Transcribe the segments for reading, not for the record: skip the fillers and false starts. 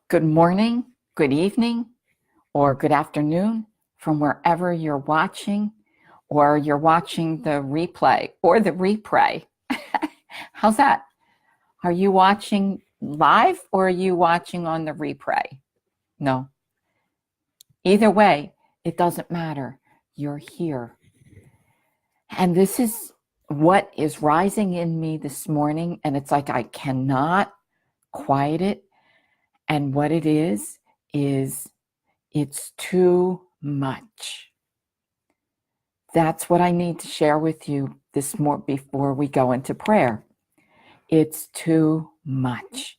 Good morning, good evening, or good afternoon from wherever you're watching, or you're watching the replay or the repray. How's that? Are you watching live or are you watching on the replay? No. Either way, it doesn't matter. You're here. And this is what is rising in me this morning, and it's like I cannot quiet it. And what it is it's too much. That's what I need to share with you this morning before we go into prayer. It's too much.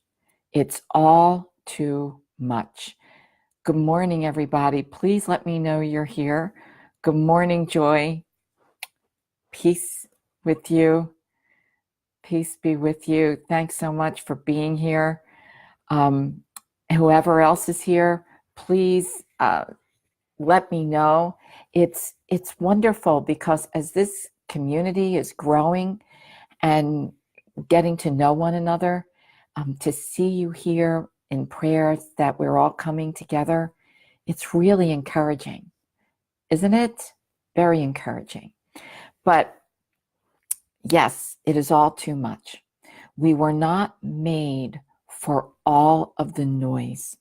It's all too much. Good morning, everybody. Please let me know you're here. Good morning, Joy. Peace with you. Peace be with you. Thanks so much for being here. Whoever else is here, please let me know. It's wonderful because as this community is growing and getting to know one another, to see you here in prayers that we're all coming together, it's really encouraging, isn't it? Very encouraging. But yes, it is all too much. We were not made for all of the noise.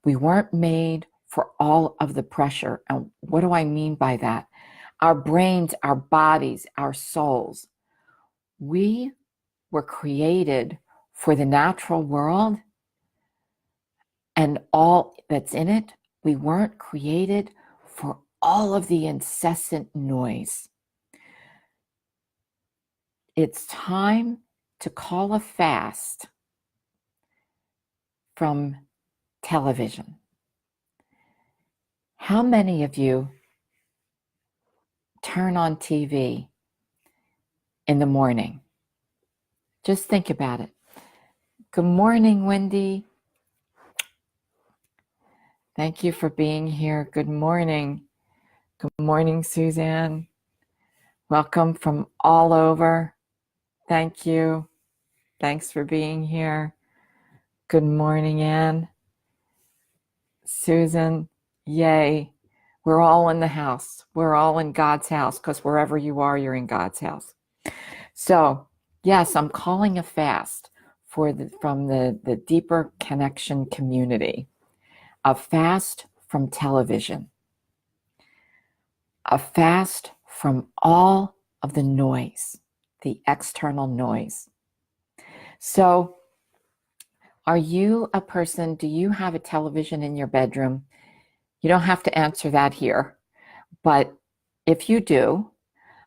We weren't made for all of the pressure. And what do I mean by that? Our brains, our bodies, our souls. We were created for the natural world and all that's in it. We weren't created for all of the incessant noise. It's time to call a fast from television. How many of you turn on TV in the morning? Just think about it. Good morning, Wendy. Thank you for being here. Good morning. Good morning, Suzanne. Welcome from all over. Thank you. Thanks for being here. Good morning, Anne. Susan, yay. We're all in the house. We're all in God's house because wherever you are, you're in God's house. So, yes, I'm calling a fast from the deeper connection community. A fast from television. A fast from all of the noise, the external noise. So, are you a person, do you have a television in your bedroom? You don't have to answer that here, but if you do,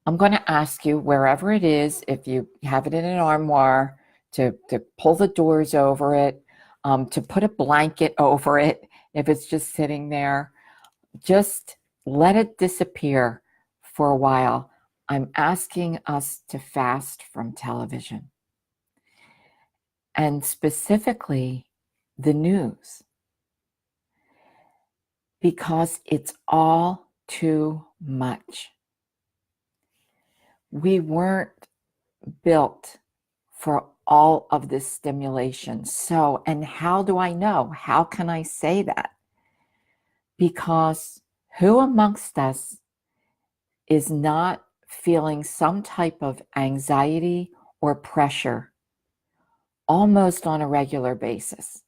I'm going to ask you, wherever it is, if you have it in an armoire, to pull the doors over it, to put a blanket over it if it's just sitting there. Just let it disappear for a while. I'm asking us to fast from television. And specifically, the news. Because it's all too much. We weren't built for all of this stimulation. So, and how do I know? How can I say that? Because who amongst us is not feeling some type of anxiety or pressure almost on a regular basis?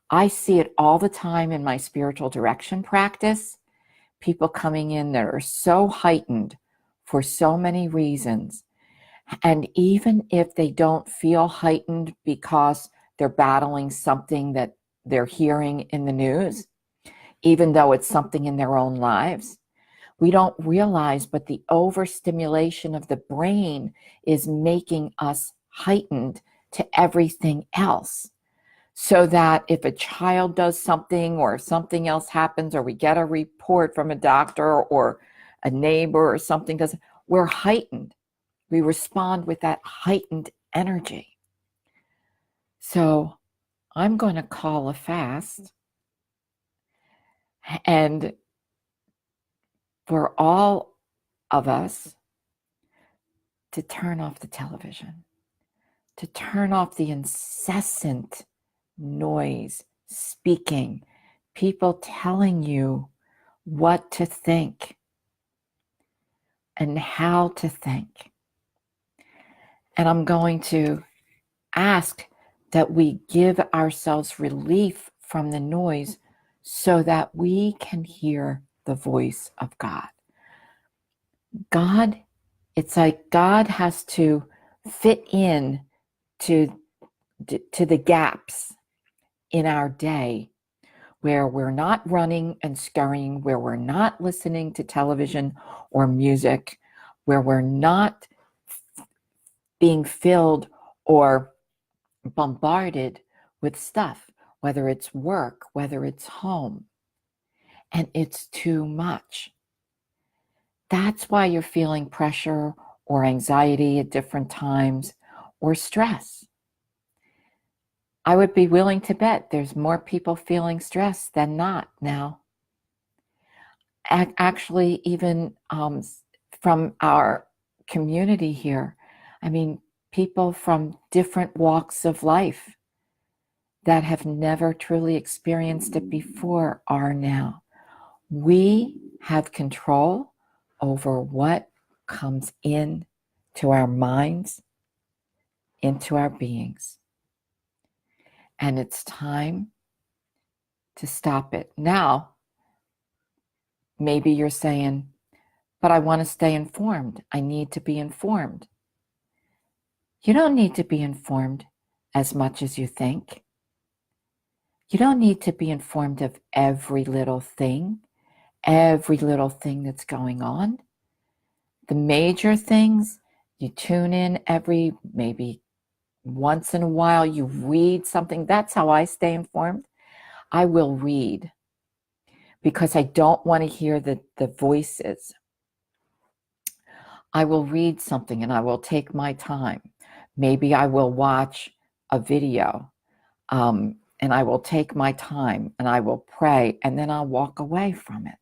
I see it all the time in my spiritual direction practice. People coming in that are so heightened for so many reasons. And even if they don't feel heightened because they're battling something that they're hearing in the news, even though it's something in their own lives, we don't realize, but the overstimulation of the brain is making us heightened to everything else. So that if a child does something or something else happens, or we get a report from a doctor or a neighbor or something does, we're heightened. We respond with that heightened energy. So I'm going to call a fast, and for all of us to turn off the television, to turn off the incessant noise speaking, people telling you what to think and how to think. And I'm going to ask that we give ourselves relief from the noise so that we can hear the voice of God. God, it's like God has to fit in to the gaps in our day where we're not running and scurrying, where we're not listening to television or music, where we're not being filled or bombarded with stuff, whether it's work, whether it's home, and it's too much. That's why you're feeling pressure or anxiety at different times or stress. I would be willing to bet there's more people feeling stress than not now. Actually, even from our community here, I mean, people from different walks of life that have never truly experienced it before are now. We have control over what comes in to our minds, into our beings. And it's time to stop it. Now, maybe you're saying, but I want to stay informed. I need to be informed. You don't need to be informed as much as you think. You don't need to be informed of every little thing that's going on. The major things, you tune in every, maybe once in a while, you read something. That's how I stay informed. I will read because I don't want to hear the voices. I will read something and I will take my time. Maybe I will watch a video and I will take my time and I will pray and then I'll walk away from it.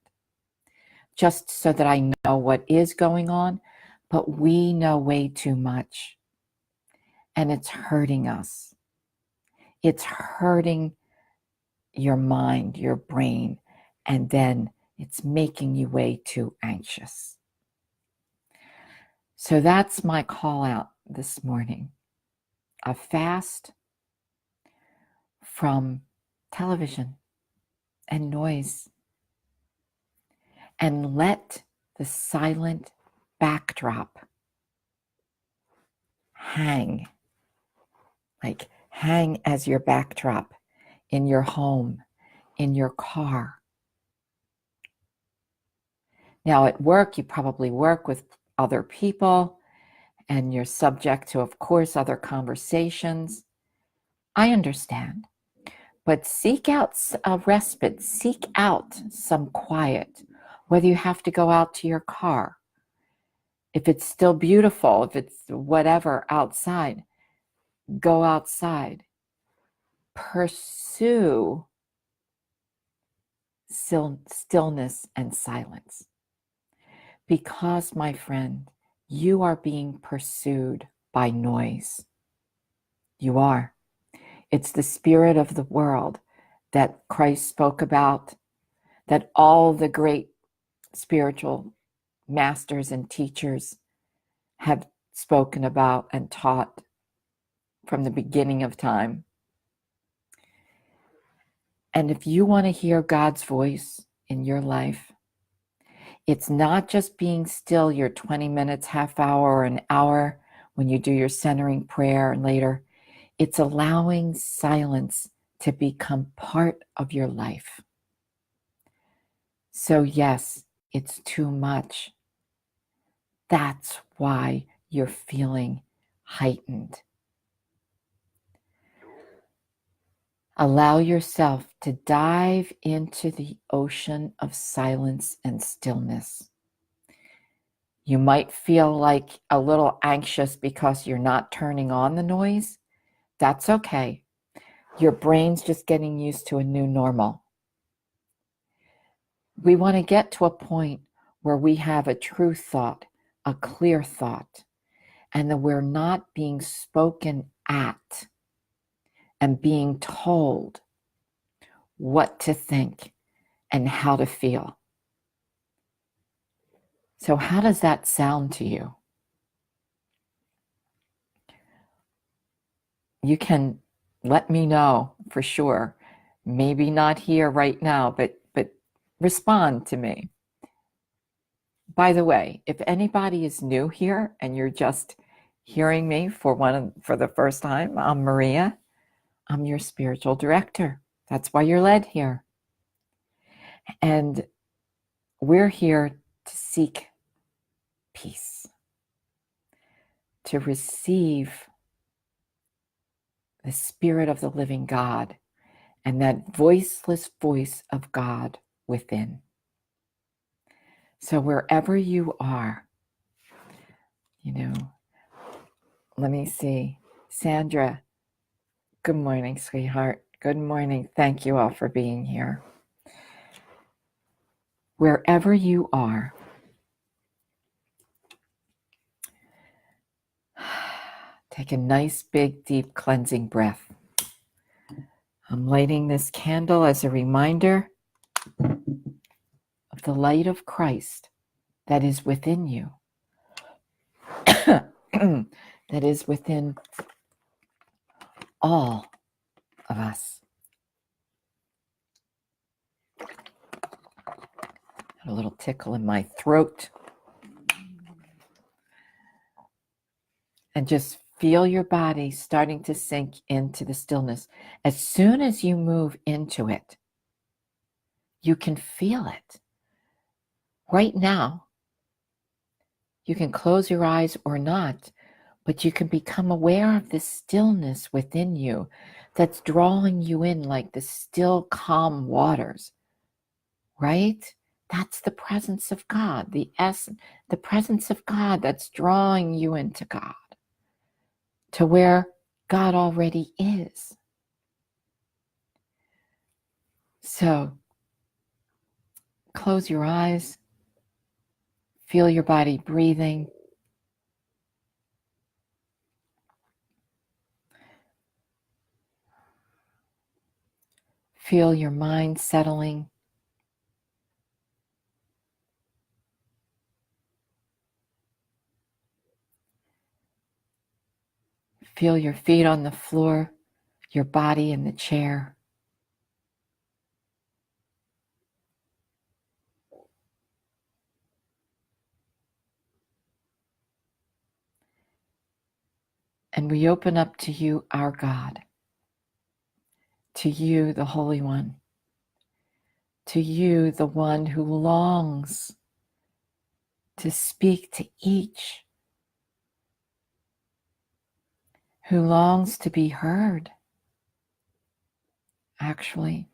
Just so that I know what is going on, but we know way too much. And it's hurting us. It's hurting your mind, your brain, and then it's making you way too anxious. So that's my call out this morning. A fast from television and noise. And let the silent backdrop hang. Like hang as your backdrop in your home, in your car. Now at work, you probably work with other people and you're subject to, of course, other conversations. I understand. But seek out a respite, seek out some quiet, whether you have to go out to your car. If it's still beautiful, if it's whatever outside, go outside. Pursue stillness and silence. Because, my friend, you are being pursued by noise. You are. It's the spirit of the world that Christ spoke about, that all the great spiritual masters and teachers have spoken about and taught from the beginning of time. And if you want to hear God's voice in your life, it's not just being still your 20 minutes, half hour, or an hour when you do your centering prayer and later. It's allowing silence to become part of your life. So yes, it's too much. That's why you're feeling heightened. Allow yourself to dive into the ocean of silence and stillness. You might feel like a little anxious because you're not turning on the noise. That's okay. Your brain's just getting used to a new normal. We want to get to a point where we have a true thought, a clear thought, and that we're not being spoken at and being told what to think, and how to feel. So how does that sound to you? You can let me know for sure. Maybe not here right now, but respond to me. By the way, if anybody is new here and you're just hearing me for the first time, I'm Maria. I'm your spiritual director. That's why you're led here. And we're here to seek peace, to receive the Spirit of the living God and that voiceless voice of God within. So wherever you are, let me see. Sandra, good morning, sweetheart. Good morning. Thank you all for being here. Wherever you are, take a nice, big, deep cleansing breath. I'm lighting this candle as a reminder of the light of Christ that is within you, that is within all of us. Had a little tickle in my throat. And just feel your body starting to sink into the stillness. As soon as you move into it, you can feel it. Right now, you can close your eyes or not, but you can become aware of the stillness within you that's drawing you in like the still, calm waters, right? That's the presence of God, the essence, the presence of God that's drawing you into God, to where God already is. So, close your eyes, feel your body breathing. Feel your mind settling. Feel your feet on the floor, your body in the chair. And we open up to you, our God, to you, the Holy One, to you, the one who longs to speak to each, who longs to be heard, actually.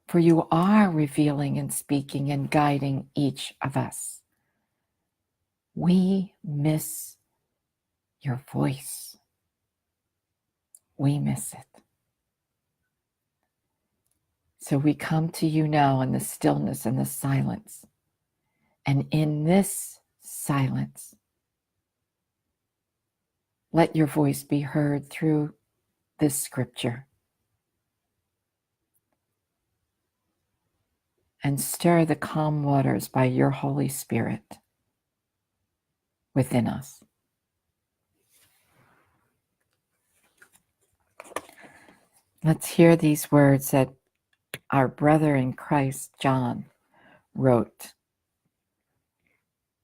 For you are revealing and speaking and guiding each of us. We miss your voice. We miss it. So we come to you now in the stillness and the silence. And in this silence, let your voice be heard through this scripture. And stir the calm waters by your Holy Spirit within us. Let's hear these words that our brother in Christ, John, wrote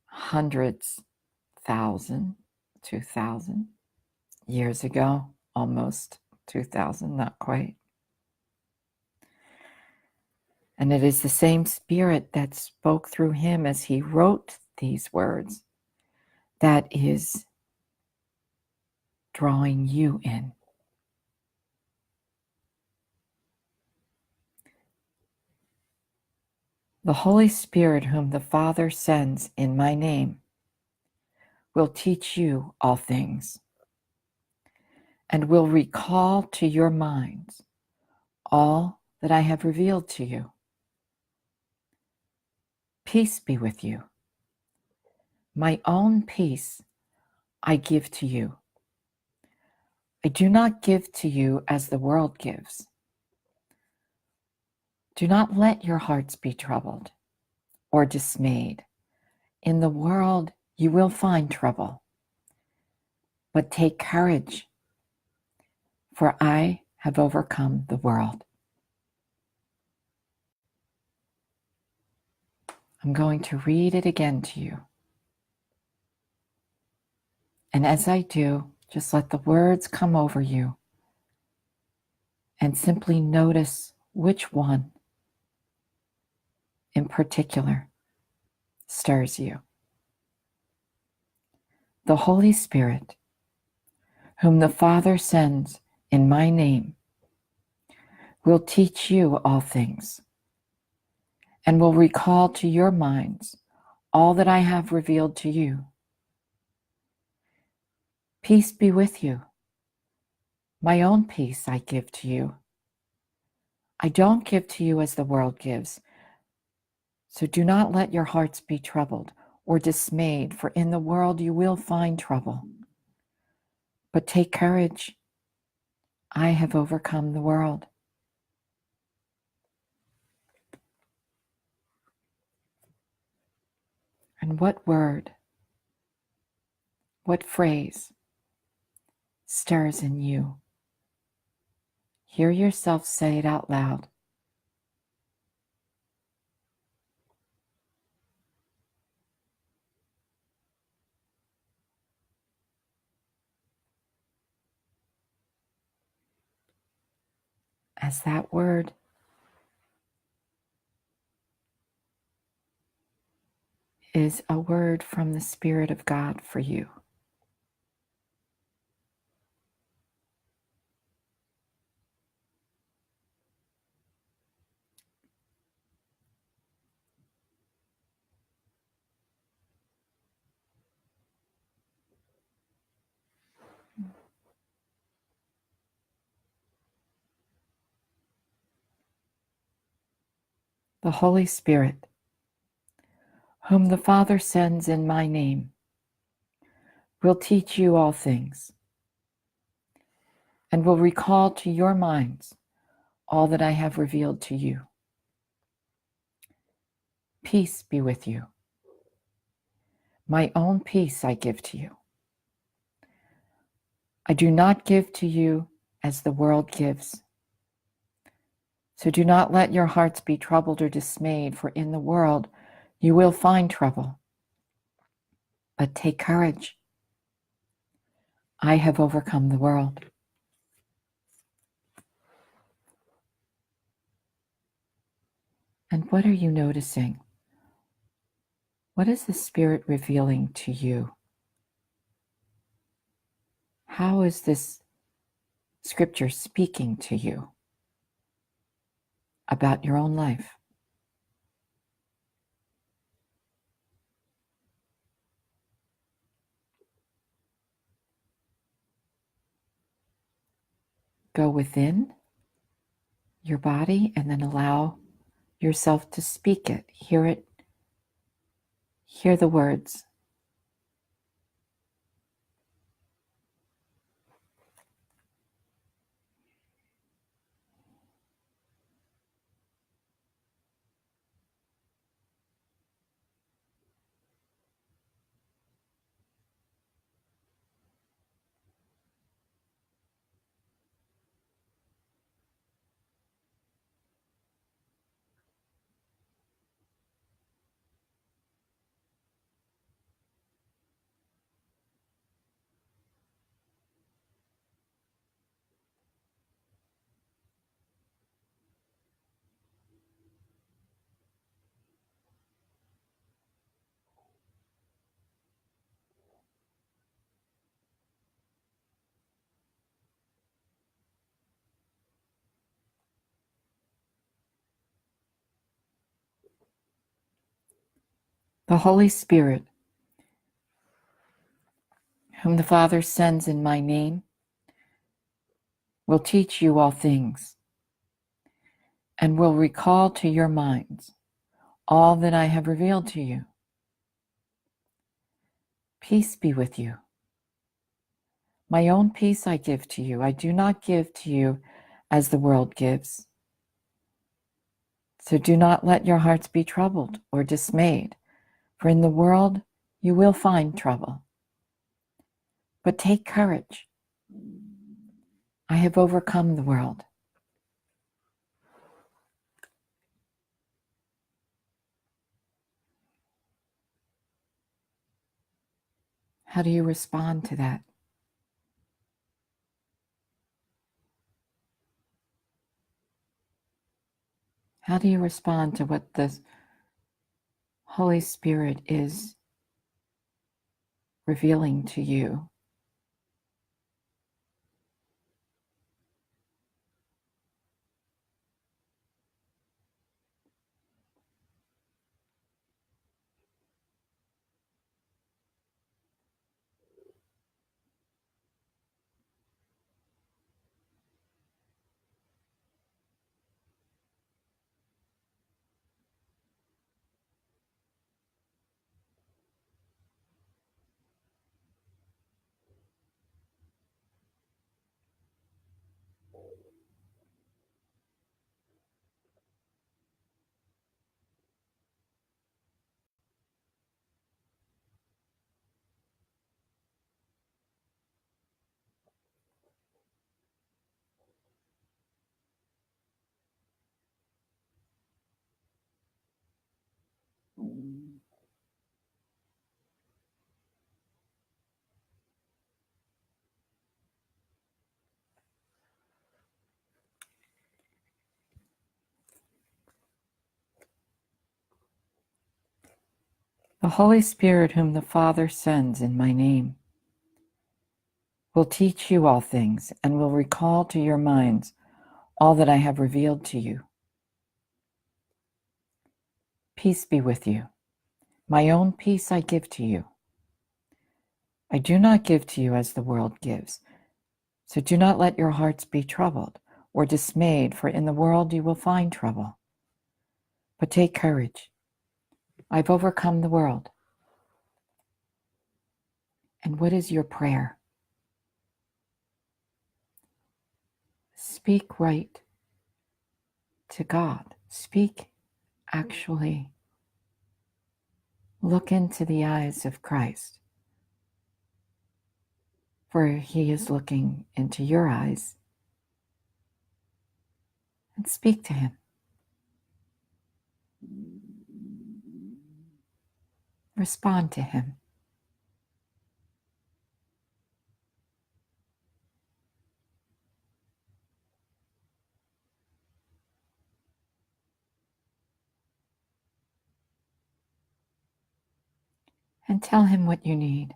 hundreds, 2,000 years ago, almost 2,000, not quite. And it is the same Spirit that spoke through him as he wrote these words that is drawing you in. The Holy Spirit, whom the Father sends in my name, will teach you all things and will recall to your minds all that I have revealed to you. Peace be with you. My own peace I give to you. I do not give to you as the world gives. Do not let your hearts be troubled or dismayed. In the world you will find trouble, but take courage, for I have overcome the world. I'm going to read it again to you. And as I do, just let the words come over you and simply notice which one in particular stirs you. The Holy Spirit, whom the Father sends in my name, will teach you all things and will recall to your minds all that I have revealed to you. Peace be with you. My own peace I give to you. I don't give to you as the world gives. So do not let your hearts be troubled or dismayed, for in the world you will find trouble. But take courage. I have overcome the world. And what word, what phrase stirs in you? Hear yourself say it out loud. As that word is a word from the Spirit of God for you. The Holy Spirit, whom the Father sends in my name, will teach you all things and will recall to your minds all that I have revealed to you. Peace be with you. My own peace I give to you. I do not give to you as the world gives. So do not let your hearts be troubled or dismayed, for in the world you will find trouble. But take courage. I have overcome the world. And what are you noticing? What is the Spirit revealing to you? How is this scripture speaking to you about your own life? Go within your body and then allow yourself to speak it. Hear it. Hear the words. The Holy Spirit, whom the Father sends in my name, will teach you all things and will recall to your minds all that I have revealed to you. Peace be with you. My own peace I give to you. I do not give to you as the world gives. So do not let your hearts be troubled or dismayed, for in the world you will find trouble. But take courage. I have overcome the world. How do you respond to that? How do you respond to what the Holy Spirit is revealing to you? The Holy Spirit, whom the Father sends in my name, will teach you all things and will recall to your minds all that I have revealed to you. Peace be with you. My own peace I give to you. I do not give to you as the world gives. So do not let your hearts be troubled or dismayed, for in the world you will find trouble. But take courage. I've overcome the world. And what is your prayer? Speak right to God. Speak actually. Look into the eyes of Christ, for he is looking into your eyes, and speak to him. Respond to him. And tell him what you need.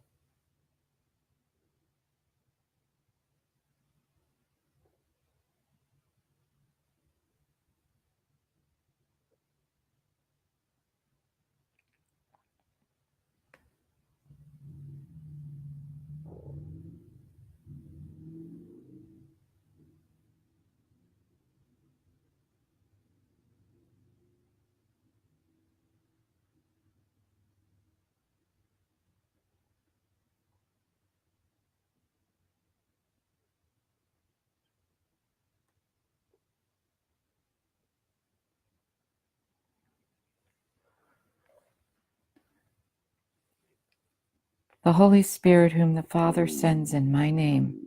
The Holy Spirit, whom the Father sends in my name,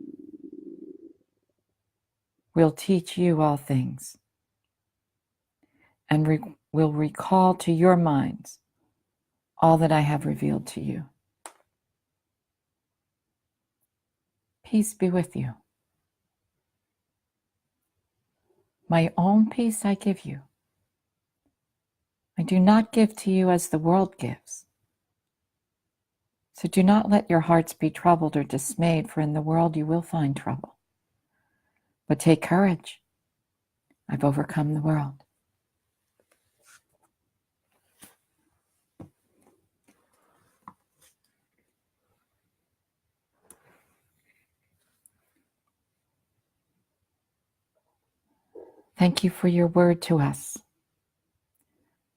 will teach you all things and will recall to your minds all that I have revealed to you. Peace be with you. My own peace I give you. I do not give to you as the world gives. So do not let your hearts be troubled or dismayed, for in the world you will find trouble. But take courage. I've overcome the world. Thank you for your word to us,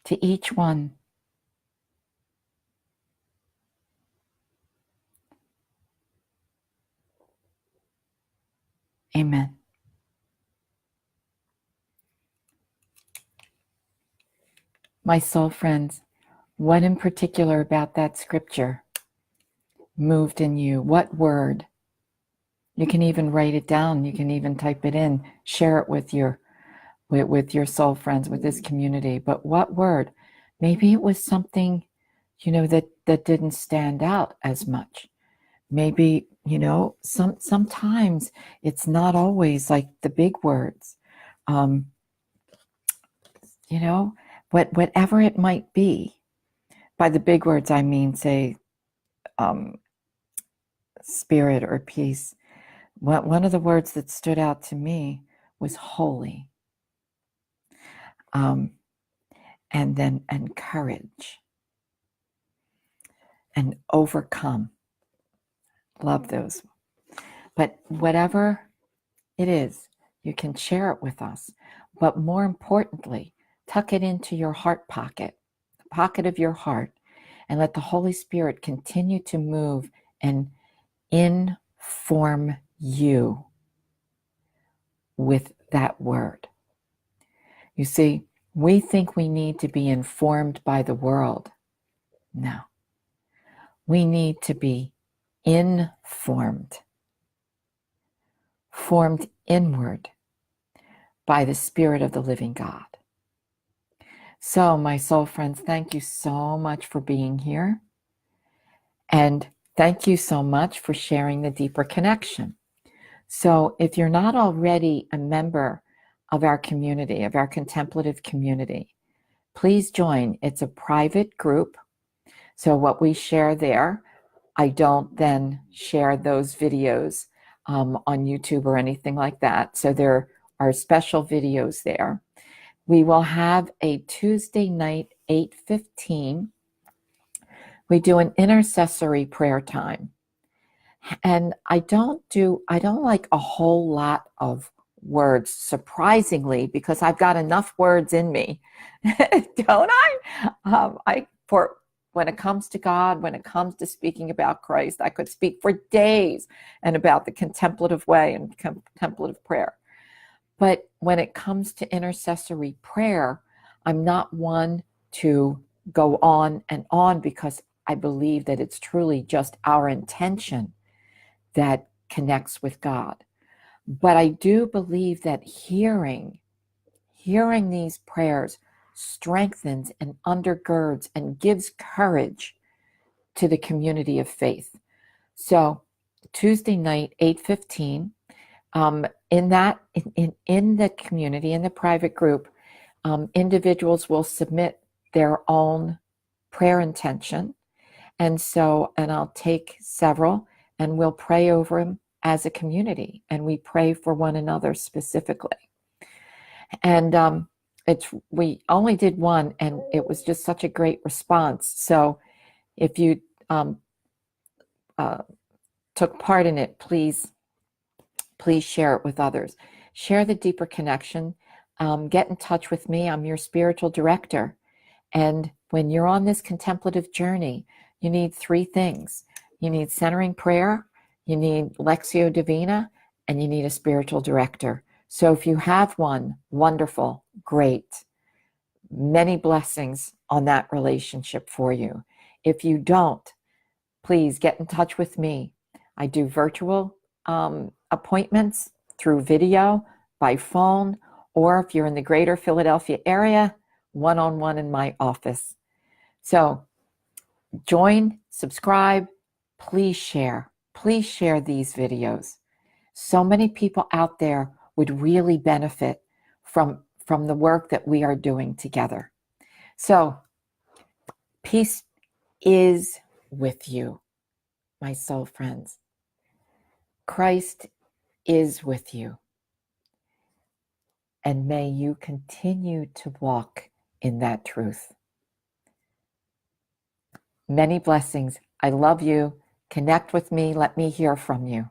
to each one. Amen. My soul friends, what in particular about that scripture moved in you? What word? You can even write it down. You can even type it in, share it with your soul friends, with this community. But what word? Maybe it was something, that didn't stand out as much. Maybe, sometimes it's not always like the big words. Whatever it might be. By the big words, I mean, say, spirit or peace. One of the words that stood out to me was holy. And courage and overcome. Love those. But whatever it is, you can share it with us. But more importantly, tuck it into your heart pocket, the pocket of your heart, and let the Holy Spirit continue to move and inform you with that word. You see, we think we need to be informed by the world. No. We need to be informed, formed inward by the Spirit of the living God. So, my soul friends, thank you so much for being here. And thank you so much for sharing the deeper connection. So, if you're not already a member of our community, of our contemplative community, please join. It's a private group. So what we share there, I don't then share those videos on YouTube or anything like that. So there are special videos there. We will have a Tuesday night, 8:15. We do an intercessory prayer time. And I don't like a whole lot of words, surprisingly, because I've got enough words in me, don't I? When it comes to God, when it comes to speaking about Christ, I could speak for days and about the contemplative way and contemplative prayer. But when it comes to intercessory prayer, I'm not one to go on and on, because I believe that it's truly just our intention that connects with God. But I do believe that hearing these prayers strengthens and undergirds and gives courage to the community of faith. So Tuesday night, 8:15, in the community, in the private group, individuals will submit their own prayer intention. And I'll take several and we'll pray over them as a community. And we pray for one another specifically. And we only did one, and it was just such a great response. So if you took part in it, please share it with others. Share the deeper connection. Get in touch with me. I'm your spiritual director. And when you're on this contemplative journey, you need three things. You need centering prayer, you need Lectio Divina, and you need a spiritual director. So if you have one, wonderful, great. Many blessings on that relationship for you. If you don't, please get in touch with me. I do virtual appointments through video, by phone, or if you're in the greater Philadelphia area, one-on-one in my office. So join, subscribe, please share these videos. So many people out there would really benefit from the work that we are doing together. So peace is with you, my soul friends. Christ is with you. And may you continue to walk in that truth. Many blessings. I love you. Connect with me. Let me hear from you.